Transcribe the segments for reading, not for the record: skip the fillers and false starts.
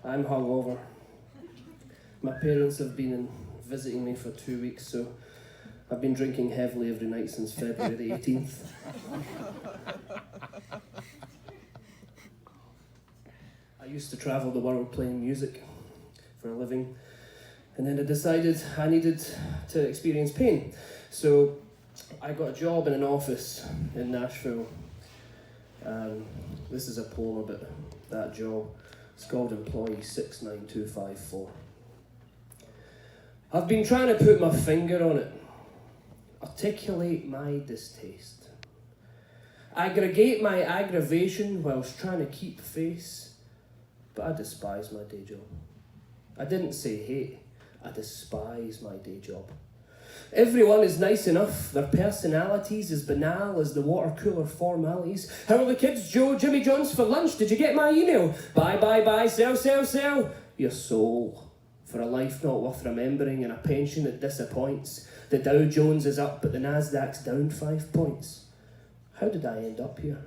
I'm hungover. My parents have been visiting me for 2 weeks, so I've been drinking heavily every night since February the 18th. I used to travel the world playing music for a living, and then I decided I needed to experience pain. So I got a job in an office in Nashville. This is a poem about that job. It's called Employee 69254. I've been trying to put my finger on it, articulate my distaste, aggregate my aggravation whilst trying to keep face, but I despise my day job. I didn't say hate, I despise my day job. Everyone is nice enough, their personalities as banal as the water cooler formalities. How are the kids, Joe, Jimmy John's for lunch? Did you get my email? Buy, sell. Your soul. For a life not worth remembering and a pension that disappoints. The Dow Jones is up but the Nasdaq's down 5 points. How did I end up here?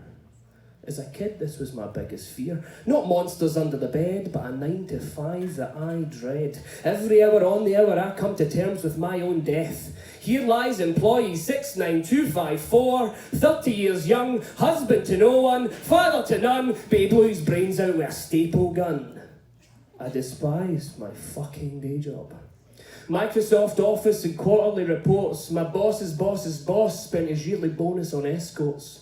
As a kid, this was my biggest fear. Not monsters under the bed, but a 9 to 5 that I dread. Every hour on the hour I come to terms with my own death. Here lies employee 69254, 30 years young, husband to no one, father to none, babe blew his brains out with a staple gun. I despise my fucking day job. Microsoft Office and quarterly reports. My boss's boss's boss spent his yearly bonus on escorts.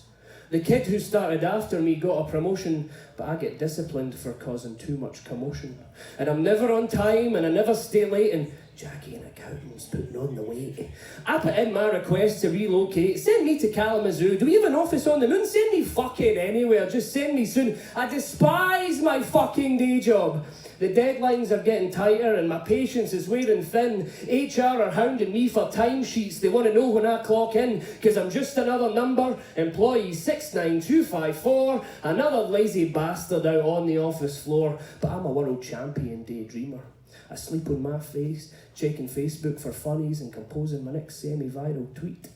The kid who started after me got a promotion, but I get disciplined for causing too much commotion. And I'm never on time and I never stay late, and Jackie and accountants putting on the weight. I put in my request to relocate. Send me to Kalamazoo. Do we have an office on the moon? Send me fucking anywhere. Just send me soon. I despise my fucking day job. The deadlines are getting tighter and my patience is wearing thin. HR are hounding me for timesheets. They want to know when I clock in, because I'm just another number. Employee 69254. Another lazy bastard out on the office floor. But I'm a world champion daydreamer. I sleep on my face, checking Facebook for funnies and composing my next semi-viral tweet.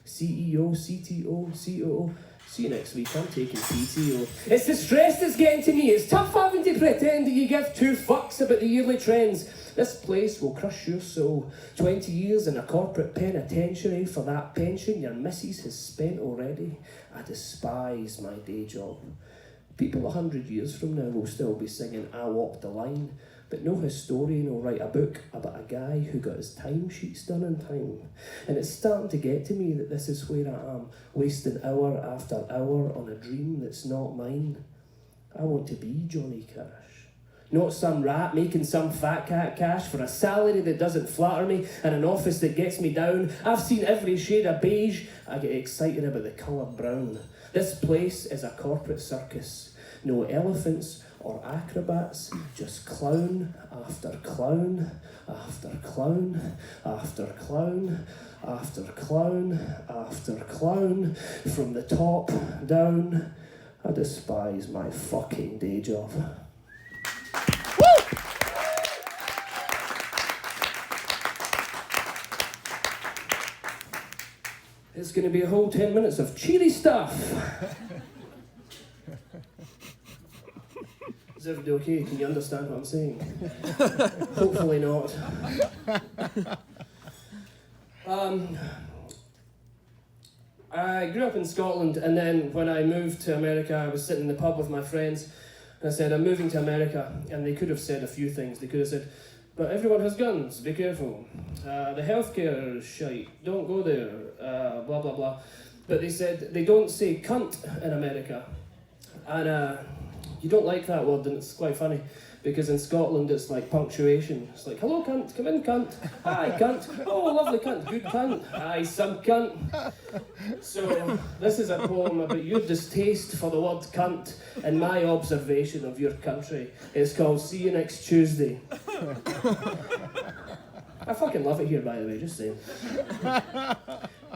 CEO, CTO, COO. See you next week, I'm taking PTO. It's the stress that's getting to me. It's tough having to pretend that you give 2 fucks about the yearly trends. This place will crush your soul. 20 years in a corporate penitentiary for that pension your missus has spent already. I despise my day job. People 100 years from now will still be singing I Walked the Line, but no historian will write a book about a guy who got his timesheets done in time. And it's starting to get to me that this is where I am, wasting hour after hour on a dream that's not mine. I want to be Johnny Cash. Not some rat making some fat cat cash for a salary that doesn't flatter me and an office that gets me down. I've seen every shade of beige. I get excited about the colour brown. This place is a corporate circus. No elephants or acrobats, just clown after clown after clown after clown after clown after clown from the top down. I despise my fucking day job. It's going to be a whole 10 minutes of cheery stuff. Is everybody okay? Can you understand what I'm saying? Hopefully not. I grew up in Scotland, and then when I moved to America, I was sitting in the pub with my friends, and I said, I'm moving to America, and they could have said a few things. They could have said, but everyone has guns, be careful. The healthcare is shite, don't go there, blah, blah, blah. But they said they don't say cunt in America. And you don't like that word, and it's quite funny, because in Scotland it's like punctuation. It's like, hello cunt, come in cunt, hi cunt, oh lovely cunt, good cunt, aye some cunt. So this is a poem about your distaste for the word cunt and my observation of your country. It's called See You Next Tuesday. I fucking love it here, by the way, just saying.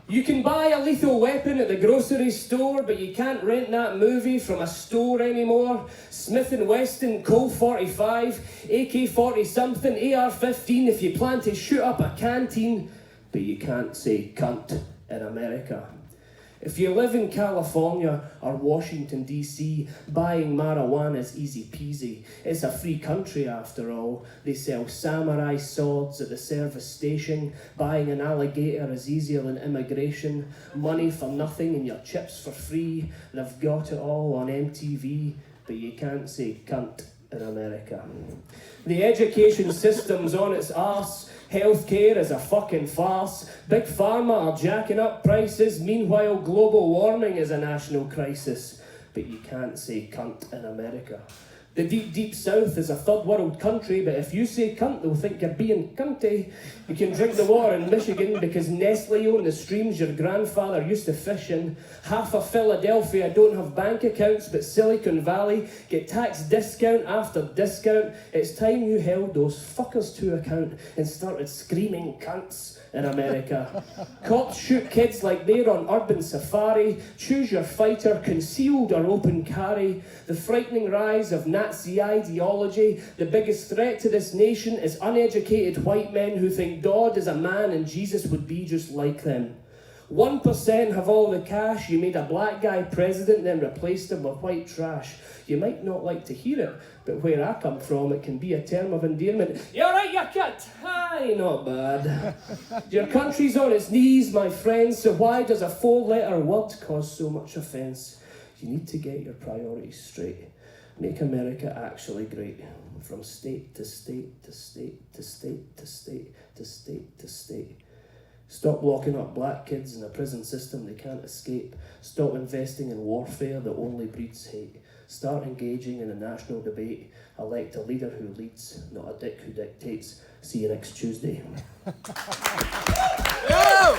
You can buy a lethal weapon at the grocery store, but you can't rent that movie from a store anymore. Smith & Wesson, Colt 45, AK-40 something, AR-15 if you plan to shoot up a canteen, but you can't say cunt in America. If you live in California or Washington, D.C., buying marijuana is easy peasy. It's a free country after all. They sell samurai swords at the service station. Buying an alligator is easier than immigration. Money for nothing and your chips for free. They've got it all on MTV, but you can't say cunt in America. The education system's on its arse. Healthcare is a fucking farce. Big Pharma are jacking up prices. Meanwhile, global warming is a national crisis. But you can't say cunt in America. The deep, deep south is a third world country, but if you say cunt, they'll think you're being cunty. You can drink the water in Michigan because Nestle own the streams your grandfather used to fish in. Half of Philadelphia don't have bank accounts, but Silicon Valley get tax discount after discount. It's time you held those fuckers to account and started screaming cunts in America. Cops shoot kids like they're on urban safari. Choose your fighter, concealed or open carry. The frightening rise of Nazi ideology. The biggest threat to this nation is uneducated white men who think God is a man and Jesus would be just like them. 1% have all the cash. You made a black guy president, then replaced him with white trash. You might not like to hear it, but where I come from, it can be a term of endearment. You're right, you cunt! Aye, not bad. Your country's on its knees, my friends, so why does a 4-letter word cause so much offence? You need to get your priorities straight. Make America actually great. From state to state to state to state to state to state to state. Stop locking up black kids in a prison system they can't escape. Stop investing in warfare that only breeds hate. Start engaging in a national debate. Elect a leader who leads, not a dick who dictates. See you next Tuesday. Yo!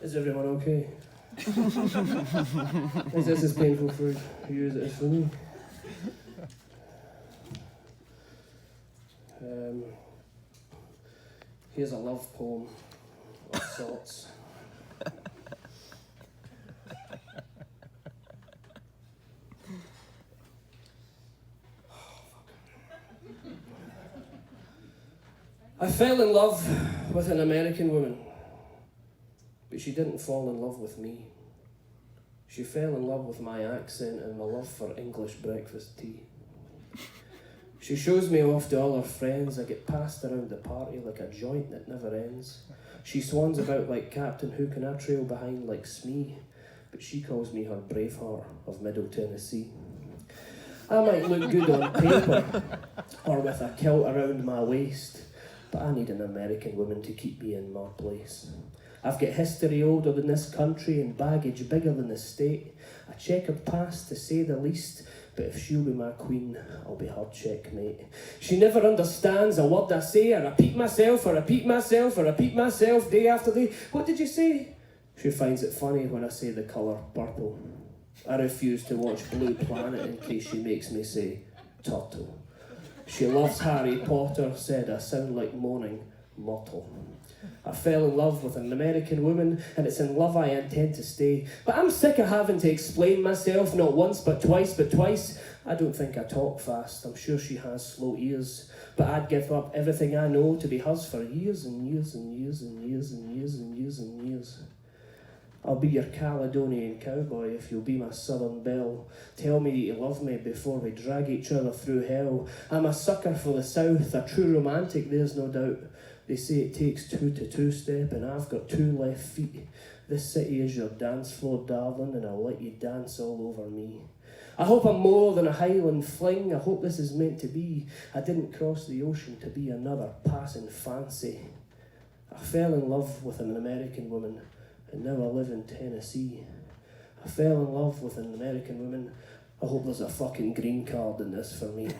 Is everyone okay? Is this as painful for you as it is for me? Here's a love poem of sorts. I fell in love with an American woman, but she didn't fall in love with me. She fell in love with my accent and my love for English breakfast tea. She shows me off to all her friends. I get passed around the party like a joint that never ends. She swans about like Captain Hook and I trail behind like Smee, but she calls me her Braveheart of Middle Tennessee. I might look good on paper or with a kilt around my waist, but I need an American woman to keep me in my place. I've got history older than this country and baggage bigger than the state. A checkered past to say the least, but if she'll be my queen, I'll be her checkmate. She never understands a word I say. I repeat myself, day after day. What did you say? She finds it funny when I say the colour purple. I refuse to watch Blue Planet in case she makes me say turtle. She loves Harry Potter, said I sound like moaning mortal. I fell in love with an American woman, and it's in love I intend to stay. But I'm sick of having to explain myself, not once but twice. I don't think I talk fast, I'm sure she has slow ears. But I'd give up everything I know to be hers for years and years and years and years and years and years and years. I'll be your Caledonian cowboy if you'll be my southern belle. Tell me that you love me before we drag each other through hell. I'm a sucker for the south, a true romantic, there's no doubt. They say it takes two to two-step, and I've got 2 left feet. This city is your dance floor, darling, and I'll let you dance all over me. I hope I'm more than a Highland fling. I hope this is meant to be. I didn't cross the ocean to be another passing fancy. I fell in love with an American woman, and now I live in Tennessee. I fell in love with an American woman. I hope there's a fucking green card in this for me.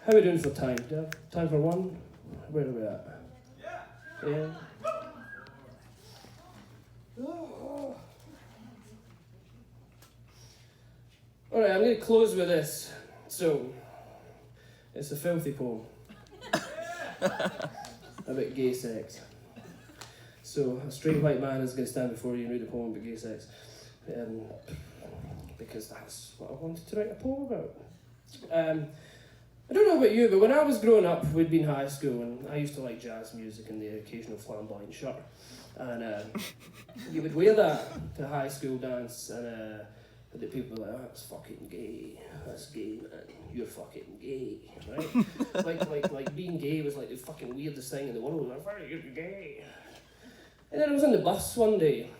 How are we doing for time? Do you have time for one? Where are we at? Yeah. Alright, I'm going to close with this. So, it's a filthy poem about gay sex. So, a straight white man is going to stand before you and read a poem about gay sex. because that's what I wanted to write a poem about. I don't know about you, but when I was growing up, we'd been in high school, and I used to like jazz music and the occasional flamboyant shirt. And you would wear that to high school dance, and the people were like, oh, that's fucking gay. That's gay, man. You're fucking gay, right? like being gay was like the fucking weirdest thing in the world. Like, you're gay. And then I was on the bus one day,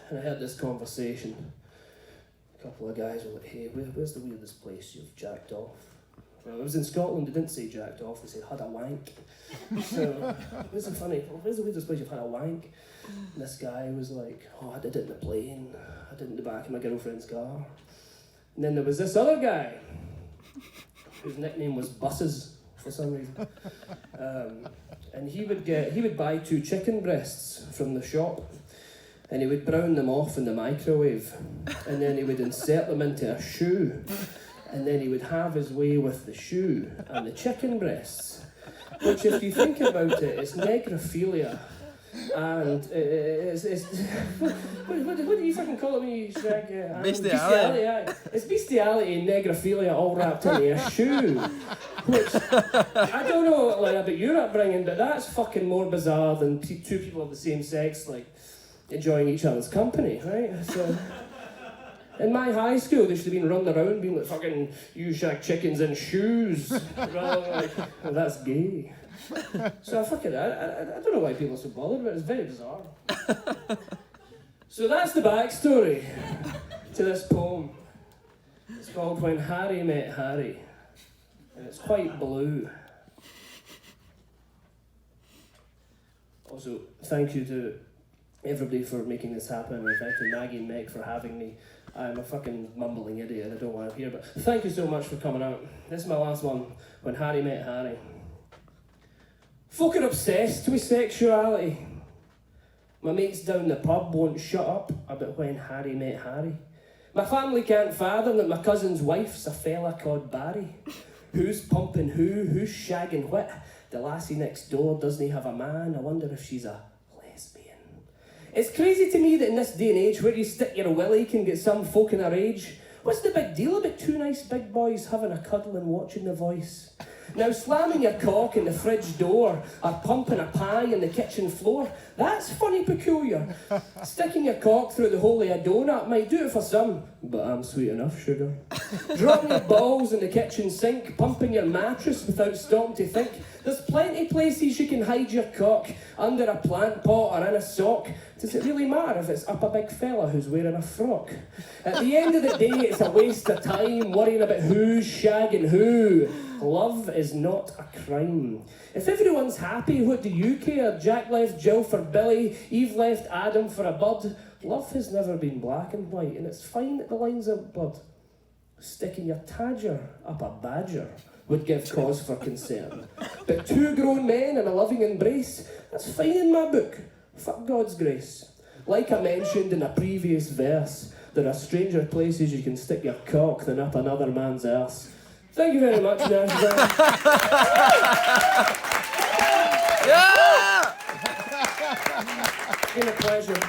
and I had this conversation. A couple of guys were like, hey, where's the weirdest place you've jacked off? Well, it was in Scotland, they didn't say jacked off, they said had a wank. So, where's the weirdest place you've had a wank? And this guy was like, oh, I did it in the plane, I did it in the back of my girlfriend's car. And then there was this other guy, whose nickname was Buses, for some reason. And he would buy 2 chicken breasts from the shop, and he would brown them off in the microwave, and then he would insert them into a shoe. And then he would have his way with the shoe and the chicken breasts, which, if you think about it, it's necrophilia, and it's what do you fucking call it when you shag? Bestiality. It's bestiality and necrophilia all wrapped into a shoe, which I don't know like about your upbringing, but that's fucking more bizarre than 2 people of the same sex like enjoying each other's company, right? So. In my high school, they should have been running around being like, fucking, you shag chickens in shoes. Rather than like, oh, that's gay. So I don't know why people are so bothered, but it's very bizarre. So that's the backstory to this poem. It's called When Harry Met Harry. And it's quite blue. Also, thank you to everybody for making this happen, and thank you Maggie and Meg for having me. I'm a fucking mumbling idiot, I don't want to hear, but thank you so much for coming out. This is my last one, When Harry Met Harry. Folk are obsessed with sexuality. My mates down the pub won't shut up about when Harry met Harry. My family can't fathom that my cousin's wife's a fella called Barry. Who's pumping who's shagging what? The lassie next door doesn't have a man, I wonder if she's a lesbian. It's crazy to me that in this day and age where you stick your willy can get some folk in our age. What's the big deal about 2 nice big boys having a cuddle and watching The Voice? Now slamming your cock in the fridge door or pumping a pie in the kitchen floor, that's funny peculiar. Sticking your cock through the hole of a donut might do it for some, but I'm sweet enough, sugar. Dropping your balls in the kitchen sink, pumping your mattress without stopping to think. There's plenty places you can hide your cock, under a plant pot or in a sock. Does it really matter if it's up a big fella who's wearing a frock? At the end of the day, it's a waste of time worrying about who's shagging who. Love is not a crime. If everyone's happy, what do you care? Jack left Jill for Billy, Eve left Adam for a bud. Love has never been black and white, and it's fine that the lines are blurred. Sticking your tadger up a badger would give cause for concern. But 2 grown men in a loving embrace, that's fine in my book. Fuck God's grace. Like I mentioned in a previous verse, there are stranger places you can stick your cock than up another man's arse. Thank you very much, Nashville. Yeah! It's been a pleasure.